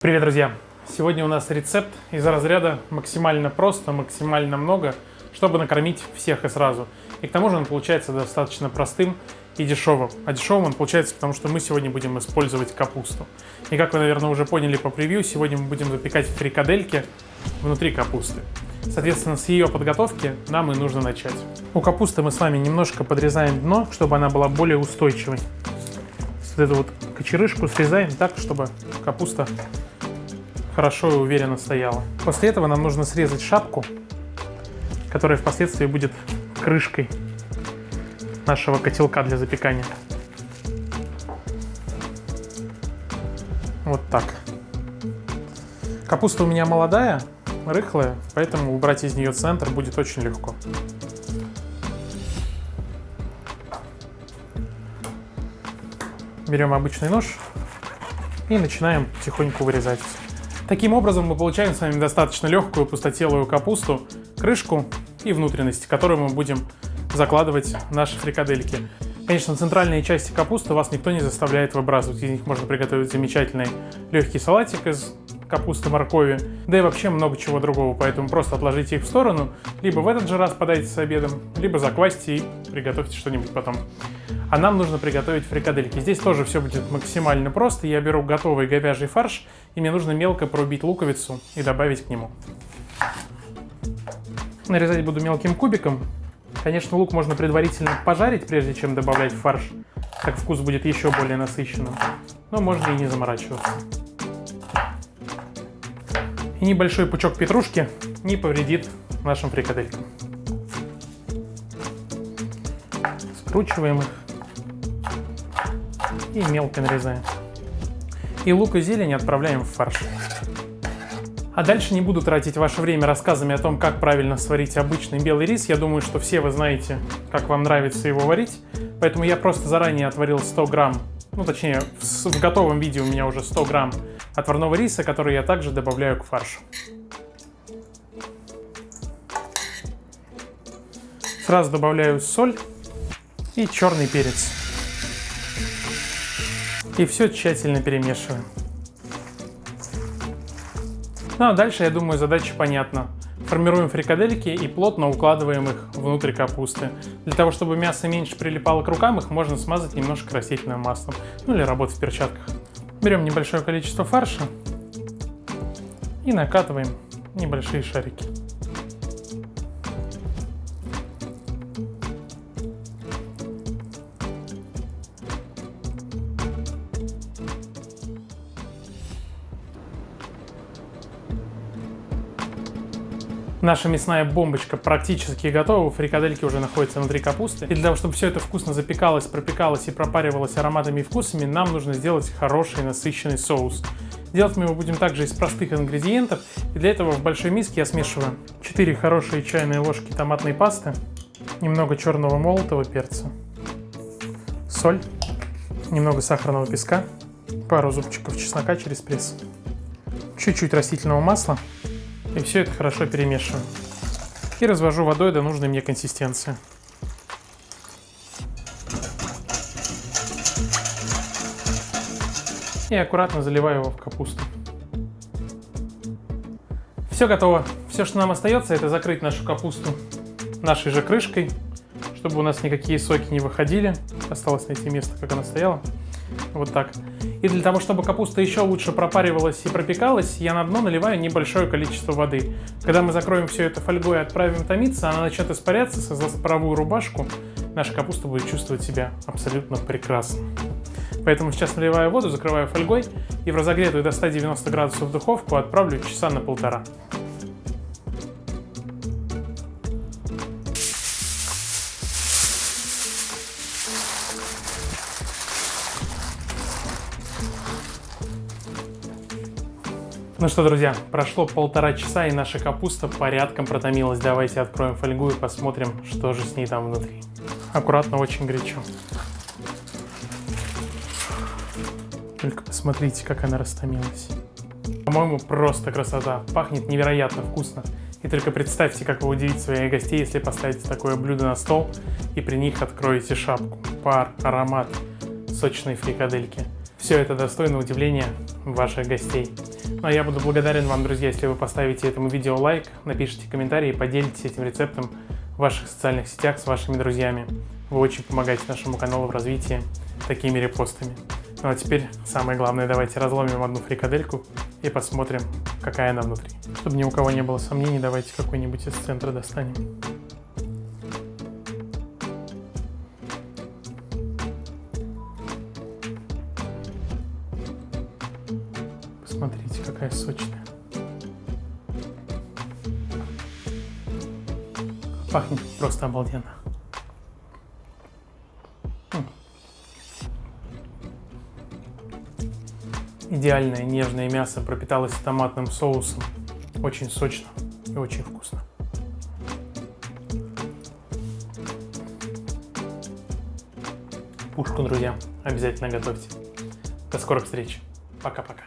Привет, друзья! Сегодня у нас рецепт из разряда максимально просто, максимально много, чтобы накормить всех и сразу. И к тому же он получается достаточно простым и дешевым. А дешевым он получается, потому что мы сегодня будем использовать капусту. И как вы, наверное, уже поняли по превью, сегодня мы будем запекать фрикадельки внутри капусты. Соответственно, с ее подготовки нам и нужно начать. У капусты мы с вами немножко подрезаем дно, чтобы она была более устойчивой. Вот эту вот кочерышку срезаем так, чтобы капуста хорошо и уверенно стояла. После этого нам нужно срезать шапку, которая впоследствии будет крышкой нашего котелка для запекания. Вот так. Капуста у меня молодая, рыхлая, поэтому убрать из нее центр будет очень легко. Берем обычный нож и начинаем потихоньку вырезать. Таким образом мы получаем с вами достаточно легкую пустотелую капусту, крышку и внутренности, которую мы будем закладывать в наши фрикадельки. Конечно, центральные части капусты вас никто не заставляет выбрасывать. Из них можно приготовить замечательный легкий салатик из капусты, моркови, да и вообще много чего другого. Поэтому просто отложите их в сторону, либо в этот же раз подайте с обедом, либо заквасьте и приготовьте что-нибудь потом. А нам нужно приготовить фрикадельки. Здесь тоже все будет максимально просто. Я беру готовый говяжий фарш, и мне нужно мелко порубить луковицу и добавить к нему. Нарезать буду мелким кубиком. Конечно, лук можно предварительно пожарить, прежде чем добавлять в фарш. Так вкус будет еще более насыщенным. Но можно и не заморачиваться. И небольшой пучок петрушки не повредит нашим фрикаделькам. Скручиваем их и мелко нарезаем. И лук и зелень отправляем в фарш. А дальше не буду тратить ваше время рассказами о том, как правильно сварить обычный белый рис. Я думаю, что все вы знаете, как вам нравится его варить. Поэтому я просто заранее отварил 100 грамм, точнее, в готовом виде у меня уже 100 грамм отварного риса, который я также добавляю к фаршу. Сразу добавляю соль и черный перец. И все тщательно перемешиваем. Ну а дальше, я думаю, задача понятна. Формируем фрикадельки и плотно укладываем их внутрь капусты. Для того, чтобы мясо меньше прилипало к рукам, их можно смазать немножко растительным маслом. Ну или работать в перчатках. Берем небольшое количество фарша и накатываем небольшие шарики. Наша мясная бомбочка практически готова, фрикадельки уже находятся внутри капусты. И для того, чтобы все это вкусно запекалось, пропекалось и пропаривалось ароматами и вкусами, нам нужно сделать хороший насыщенный соус. Делать мы его будем также из простых ингредиентов. И для этого в большой миске я смешиваю 4 хорошие чайные ложки томатной пасты, немного черного молотого перца, соль, немного сахарного песка, пару зубчиков чеснока через пресс, чуть-чуть растительного масла. И все это хорошо перемешиваю. И развожу водой до нужной мне консистенции. И аккуратно заливаю его в капусту. Все готово. Все, что нам остается, это закрыть нашу капусту нашей же крышкой, чтобы у нас никакие соки не выходили. Осталось найти место, как она стояла. Вот так. И для того, чтобы капуста еще лучше пропаривалась и пропекалась, я на дно наливаю небольшое количество воды. Когда мы закроем все это фольгой и отправим томиться, она начнет испаряться, создаст паровую рубашку. Наша капуста будет чувствовать себя абсолютно прекрасно. Поэтому сейчас наливаю воду, закрываю фольгой и в разогретую до 190 градусов духовку отправлю часа на 1,5. Ну что, друзья, прошло 1,5 часа, и наша капуста порядком протомилась. Давайте откроем фольгу и посмотрим, что же с ней там внутри. Аккуратно, очень горячо. Только посмотрите, как она растомилась. По-моему, просто красота. Пахнет невероятно вкусно. И только представьте, как вы удивите своих гостей, если поставите такое блюдо на стол и при них откроете шапку. Пар, аромат, сочные фрикадельки. Все это достойно удивления ваших гостей. Ну а я буду благодарен вам, друзья, если вы поставите этому видео лайк, напишите комментарий и поделитесь этим рецептом в ваших социальных сетях с вашими друзьями. Вы очень помогаете нашему каналу в развитии такими репостами. Ну а теперь самое главное, давайте разломим одну фрикадельку и посмотрим, какая она внутри. Чтобы ни у кого не было сомнений, давайте какой-нибудь из центра достанем. Посмотрите, какая сочная. Пахнет просто обалденно. Идеальное нежное мясо пропиталось томатным соусом. Очень сочно и очень вкусно. Пушку, друзья, обязательно готовьте. До скорых встреч. Пока-пока.